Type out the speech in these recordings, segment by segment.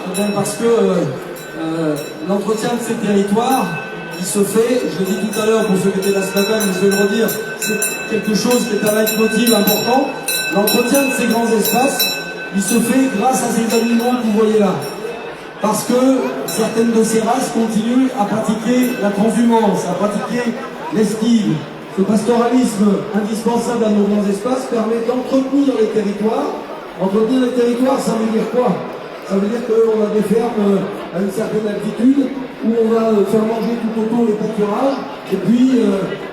Eh bien, parce que l'entretien de ces territoires, il se fait, je l'ai dit tout à l'heure pour ceux qui étaient là ce matin, mais je vais le redire, c'est quelque chose qui est un leitmotiv important. L'entretien de ces grands espaces, il se fait grâce à ces animaux que vous voyez là. Parce que certaines de ces races continuent à pratiquer la transhumance, à pratiquer l'esquive. Ce pastoralisme indispensable à nos grands espaces permet d'entretenir les territoires. Entretenir les territoires, ça veut dire quoi? Ça veut dire qu'on a des fermes à une certaine altitude où on va faire manger tout autour les pâturages. Et puis,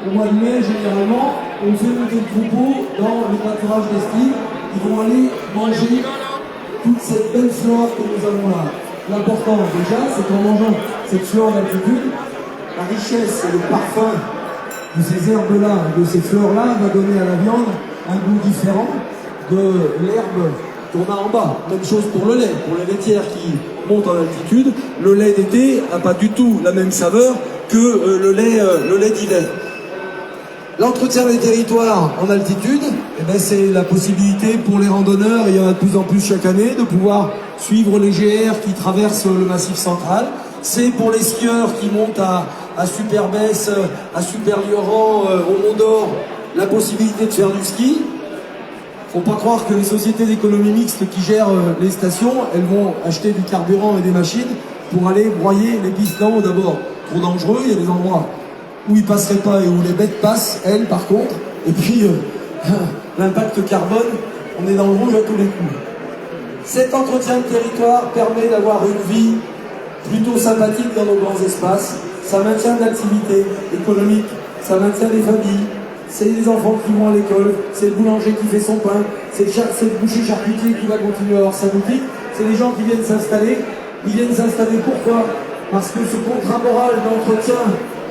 au mois de mai, généralement, on fait monter le troupeau dans les pâturages d'estive qui vont aller manger toute cette belle flore que nous avons là. L'important déjà, c'est qu'en mangeant cette flore d'altitude, la richesse et le parfum de ces herbes-là, de ces fleurs-là, va donner à la viande un goût différent de l'herbe qu'on a en bas. Même chose pour le lait. Pour les laitières qui montent en altitude, le lait d'été n'a pas du tout la même saveur que le lait d'hiver. L'entretien des territoires en altitude, eh ben c'est la possibilité pour les randonneurs, il y en a de plus en plus chaque année, de pouvoir suivre les GR qui traversent le Massif central. C'est pour les skieurs qui montent à Superbès, à Super-Lioran, au Mont d'Or, la possibilité de faire du ski. Faut pas croire que les sociétés d'économie mixte qui gèrent les stations, elles vont acheter du carburant et des machines pour aller broyer les pistes. Non, d'abord, trop dangereux, il y a des endroits où ils passeraient pas et où les bêtes passent, elles par contre. Et puis, l'impact carbone, on est dans le rouge à tous les coups. Cet entretien de territoire permet d'avoir une vie plutôt sympathique dans nos grands espaces. Ça maintient de l'activité économique, ça maintient des familles. C'est les enfants qui vont à l'école, c'est le boulanger qui fait son pain, c'est le boucher charcutier qui va continuer à avoir sa boutique, c'est les gens qui viennent s'installer. Ils viennent s'installer pourquoi? Parce que ce contrat moral d'entretien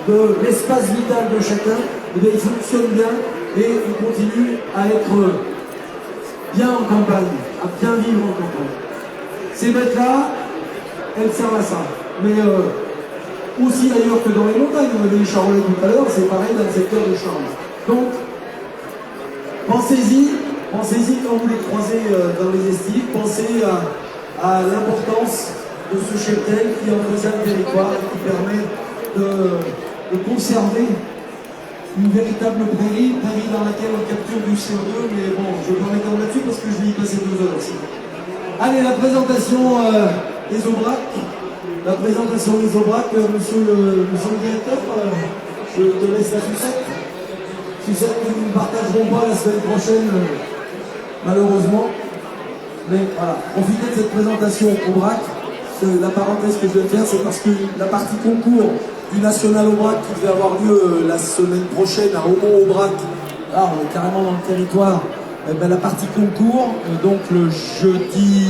de l'espace vital de chacun, eh bien, il fonctionne bien et il continue à être bien en campagne, à bien vivre en campagne. Ces bêtes-là, elles servent à ça. Mais aussi d'ailleurs que dans les montagnes, on avait les charolais tout à l'heure, c'est pareil dans le secteur de Charles. Donc, pensez-y quand vous les croisez dans les estives, pensez à l'importance de ce cheptel qui entretient le territoire et qui permet de conserver une véritable prairie dans laquelle on capture du CO2, mais bon, je vais pas m'étendre là-dessus parce que je vais y passer 2 heures aussi. Allez, la présentation des aubracs. La présentation des aubracs, monsieur le directeur, je te laisse la sucette. Sucette que nous ne partagerons pas la semaine prochaine, malheureusement. Mais voilà, profitez de cette présentation aubrac. La parenthèse que je vais faire, c'est parce que la partie concours du National Aubrac qui devait avoir lieu la semaine prochaine à Aumont-Aubrac, là on est carrément dans le territoire, eh ben, la partie concours, donc le jeudi,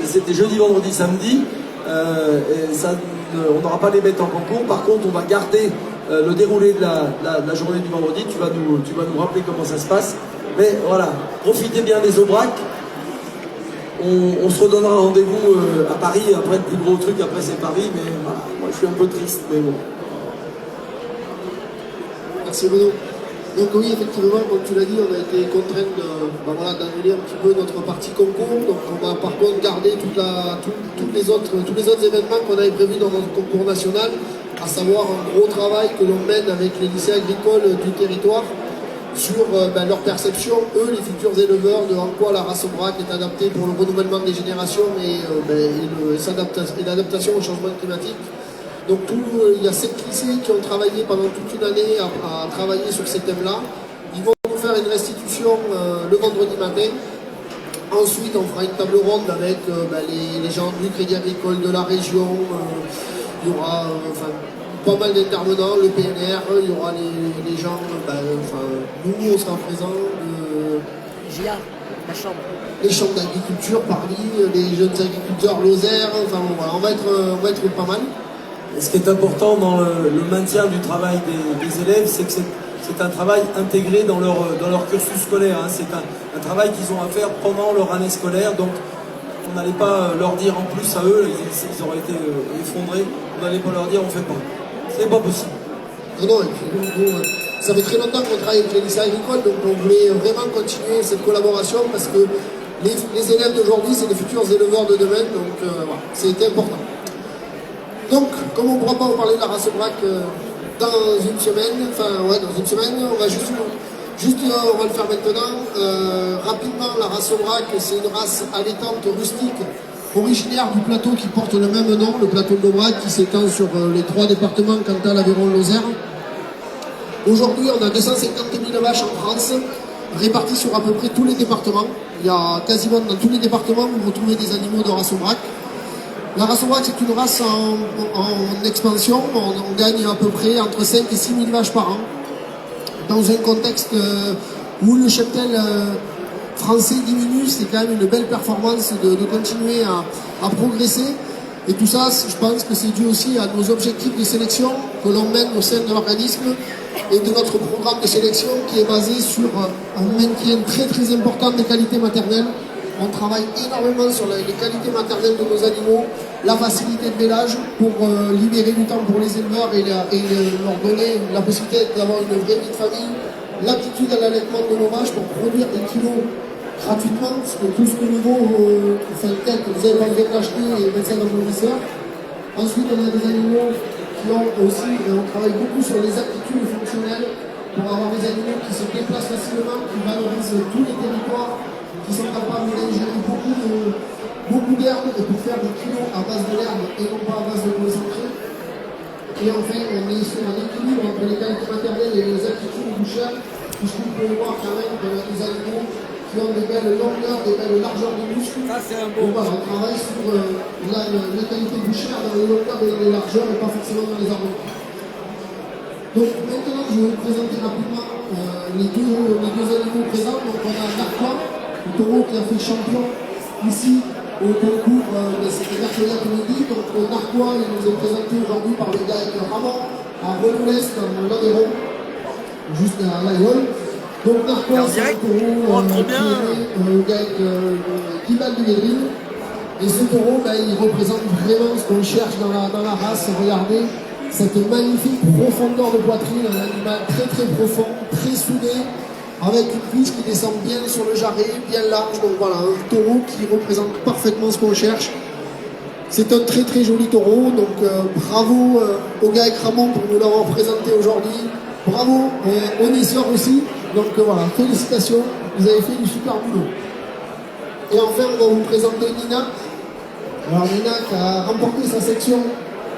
c'était jeudi, vendredi, samedi, et ça, on n'aura pas les bêtes en concours. Par contre, on va garder le déroulé de la journée du vendredi. Tu vas nous rappeler comment ça se passe. Mais voilà, profitez bien des aubracs. On se redonnera rendez-vous à Paris. Après, le plus gros truc, après c'est Paris. Mais voilà, moi je suis un peu triste, mais bon. Merci Bruno. Donc oui, effectivement, comme tu l'as dit, on a été contraint d'annuler un petit peu notre partie concours. Donc on va par contre garder tous les autres événements qu'on avait prévus dans notre concours national, à savoir un gros travail que l'on mène avec les lycées agricoles du territoire sur leur perception, eux, les futurs éleveurs, de en quoi la race aubrac est adaptée pour le renouvellement des générations et l'adaptation au changement climatique. Donc il y a 7 lycées qui ont travaillé pendant toute une année à travailler sur ces thèmes-là. Ils vont nous faire une restitution le vendredi matin. Ensuite, on fera une table ronde avec les gens du Crédit Agricole de la région. Il y aura pas mal d'intervenants, le PNR, il y aura les gens, nous on sera présents. GIA, la chambre. Les chambres d'agriculture, Paris, les jeunes agriculteurs, Lozère, enfin voilà, on va être pas mal. Et ce qui est important dans le maintien du travail des élèves, c'est que c'est un travail intégré dans leur cursus scolaire. Hein. C'est un travail qu'ils ont à faire pendant leur année scolaire. Donc on n'allait pas leur dire en plus à eux, ils auraient été effondrés, on n'allait pas leur dire on fait pas. C'est pas possible. Non, et puis ça fait très longtemps qu'on travaille avec les lycées agricoles, donc on voulait vraiment continuer cette collaboration parce que les élèves d'aujourd'hui, c'est les futurs éleveurs de demain, donc voilà, c'est important. Donc, comme on ne pourra pas vous parler de la race Aubrac dans une semaine, on va on va le faire maintenant. Rapidement, la race Aubrac, c'est une race allaitante rustique, originaire du plateau qui porte le même nom, le plateau de l'Aubrac, qui s'étend sur les 3 départements, Cantal, Aveyron, Lozère. Aujourd'hui, on a 250 000 vaches en France, réparties sur à peu près tous les départements. Il y a quasiment dans tous les départements, vous retrouvez des animaux de race Aubrac. La race Aubrac, c'est une race en expansion. On gagne à peu près entre 5 et 6 000 vaches par an. Dans un contexte où le cheptel français diminue, c'est quand même une belle performance de continuer à progresser. Et tout ça, je pense que c'est dû aussi à nos objectifs de sélection que l'on mène au sein de l'organisme et de notre programme de sélection qui est basé sur un maintien très très important des qualités maternelles. On travaille énormément sur les qualités maternelles de nos animaux, la facilité de vélage pour libérer du temps pour les éleveurs et leur donner la possibilité d'avoir une vraie vie de famille, l'aptitude à l'allaitement de nos vaches pour produire des kilos gratuitement, parce que tout ce que nous vaut, tel que vous avez envie d'acheter et mettre ça dans le nourrisseur. Ensuite, on a des animaux qui ont aussi, on travaille beaucoup sur les aptitudes fonctionnelles pour avoir des animaux qui se déplacent facilement, qui valorisent tous les territoires, qui sont capables d'ingérer beaucoup d'herbe et pour faire des kilos à base de l'herbe et non pas à base de concentré. Et enfin, on est sur un équilibre entre les qualités maternelles et les aptitudes bouchères, puisqu'on peut voir quand même qu'on a des animaux qui ont des belles longueurs, des belles largeurs de muscles. Donc voilà, on travaille sur les qualités bouchères dans les longueurs et les largeurs et pas forcément dans les armoires. Donc maintenant, je vais vous présenter rapidement les deux animaux présents. Donc on a Narquois, le taureau qui a fait champion ici au concours, c'était mercredi après-midi. Donc le Narquois, il nous est présenté aujourd'hui par le gars Ramon à Renoules dans l'Aveyron, juste à l'Aïol. Donc Narquois, c'est un taureau qui va de Guédrine. Et ce taureau, il représente vraiment ce qu'on cherche dans la race. Regardez cette magnifique profondeur de poitrine, un animal très très profond, très soudé, avec une cuisse qui descend bien sur le jarret, bien large. Donc voilà, un taureau qui représente parfaitement ce qu'on cherche. C'est un très très joli taureau, donc bravo au gars avec Ramon pour nous l'avoir présenté aujourd'hui. Bravo au naisseur aussi. Donc voilà, félicitations, vous avez fait du super boulot. Et enfin, on va vous présenter Nina. Alors Nina qui a remporté sa section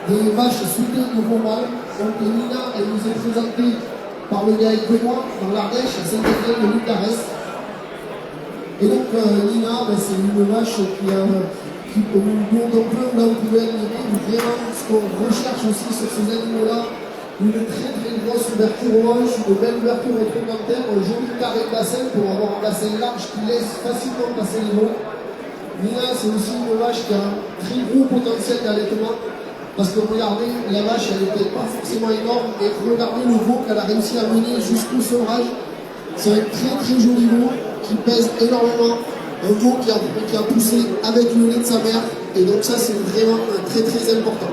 des vaches soudées de Beauval. Donc Nina, elle nous est présentée par le gars Benoît dans l'Ardèche, à Saint-Étienne de Lucarès. Et donc Nina, c'est une vache dont on peut, là vous pouvez admirer vraiment ce qu'on recherche aussi sur ces animaux-là. Une très très grosse ouverture aux hanches, une belle ouverture rétroglantaire, un joli carré de bassin pour avoir un bassin large qui laisse facilement passer les mots. Nina, c'est aussi une vache qui a un très gros potentiel d'allaitement. Parce que regardez, la vache, elle n'était pas forcément énorme, et regardez le veau qu'elle a réussi à mener jusqu'au sevrage. C'est un très très joli veau qui pèse énormément. Un veau qui a poussé avec le lait de sa mère. Et donc ça, c'est vraiment très très important.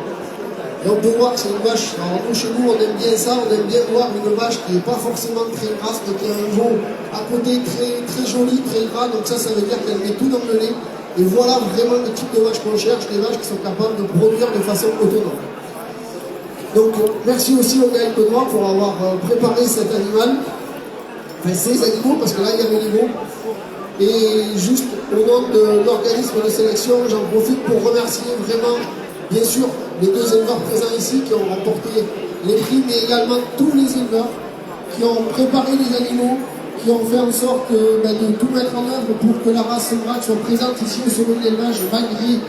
Et on peut voir que c'est une vache. Alors nous, chez nous, on aime bien ça. On aime bien voir une vache qui n'est pas forcément très grasse, mais qui a un veau à côté très très joli, très gras. Donc ça veut dire qu'elle met tout dans le lait. Et voilà vraiment le type de vache qu'on cherche, des vaches qui sont capables de produire de façon autonome. Donc merci aussi au gars Benoît pour avoir préparé cet animal, enfin ces animaux, parce que là il y avait les veaux. Et juste au nom de l'organisme de sélection, j'en profite pour remercier vraiment, bien sûr, les deux éleveurs présents ici qui ont remporté les prix, mais également tous les éleveurs qui ont préparé les animaux, qui ont fait en sorte de tout mettre en œuvre pour que la race Aubrac soit présente ici au sommet de l'élevage, malgré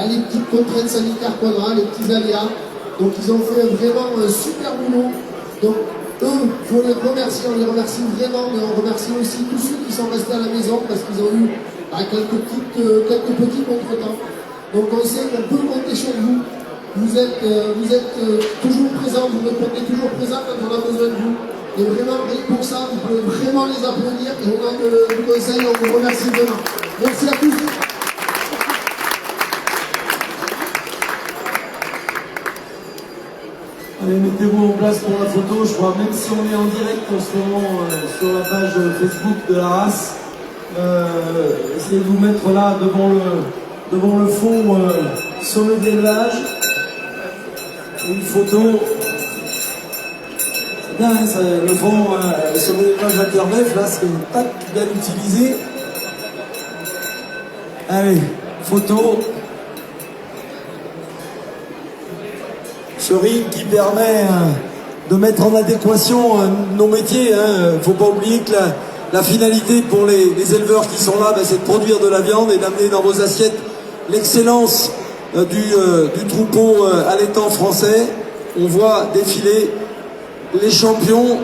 les petites contraintes sanitaires qu'on a, les petits aléas. Donc ils ont fait vraiment un super boulot. Donc eux, il faut les remercier, on les remercie vraiment, mais on remercie aussi tous ceux qui sont restés à la maison parce qu'ils ont eu quelques petits contretemps. Donc on sait qu'on peut compter sur vous. Vous êtes toujours présents, vous répondez toujours présents quand on a besoin de vous. Et vraiment, pour ça, vous pouvez vraiment les applaudir. Et au nom du conseil, on vous remercie vraiment. Merci à tous. Allez, mettez-vous en place pour la photo. Je crois, même si on est en direct en ce moment sur la page Facebook de la race, Essayez de vous mettre là devant le fond sommet de l'élevage. Une photo. C'est bien, hein, le fond sommet de l'élevage à Clermef, là, c'est tac, bien utilisé. Allez, photo. Ce ring qui permet de mettre en adéquation nos métiers. Hein. Faut pas oublier que la finalité pour les éleveurs qui sont là, ben, c'est de produire de la viande et d'amener dans vos assiettes l'excellence du troupeau allaitant français. On voit défiler les champions.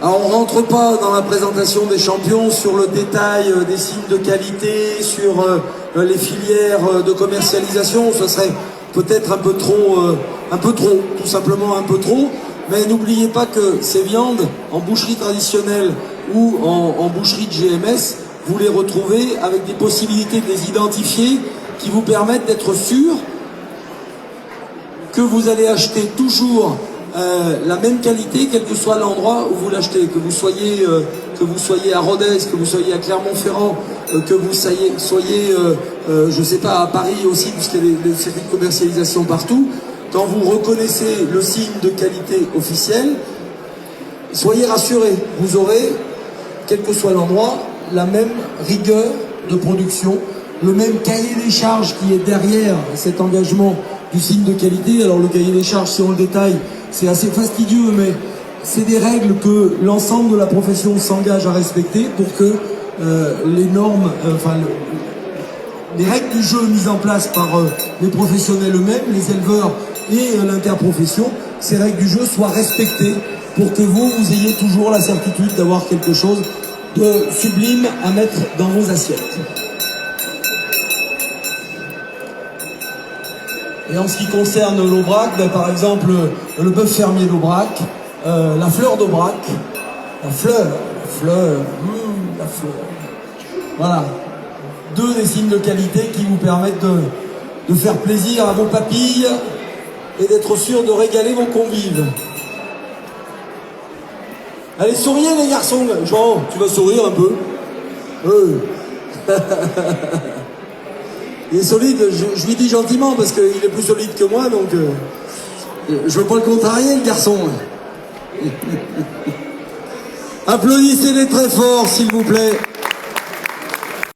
Alors on rentre pas dans la présentation des champions sur le détail des signes de qualité, sur les filières de commercialisation. Ce serait peut-être un peu trop, tout simplement un peu trop. Mais n'oubliez pas que ces viandes, en boucherie traditionnelle ou en boucherie de GMS, vous les retrouvez avec des possibilités de les identifier qui vous permettent d'être sûr que vous allez acheter toujours la même qualité, quel que soit l'endroit où vous l'achetez, que vous soyez à Rodez, que vous soyez à Clermont-Ferrand, que vous soyez je sais pas, à Paris aussi, puisqu'il y a des circuits de commercialisation partout. Quand vous reconnaissez le signe de qualité officiel, soyez rassurés, vous aurez, quel que soit l'endroit, la même rigueur de production, le même cahier des charges qui est derrière cet engagement du signe de qualité. Alors le cahier des charges, si on le détaille, c'est assez fastidieux, mais c'est des règles que l'ensemble de la profession s'engage à respecter pour que les normes, les règles du jeu mises en place par les professionnels eux-mêmes, les éleveurs et l'interprofession, ces règles du jeu soient respectées pour que vous ayez toujours la certitude d'avoir quelque chose de sublime à mettre dans vos assiettes. Et en ce qui concerne l'Aubrac, ben, par exemple, le bœuf fermier d'Aubrac, la fleur d'Aubrac, la fleur. Voilà. 2 des signes de qualité qui vous permettent de faire plaisir à vos papilles et d'être sûr de régaler vos convives. Allez, souriez les garçons. Jean, tu vas sourire un peu. Il est solide, je lui dis gentiment parce qu'il est plus solide que moi, donc je veux pas le contrarier, le garçon. Applaudissez-les très fort, s'il vous plaît.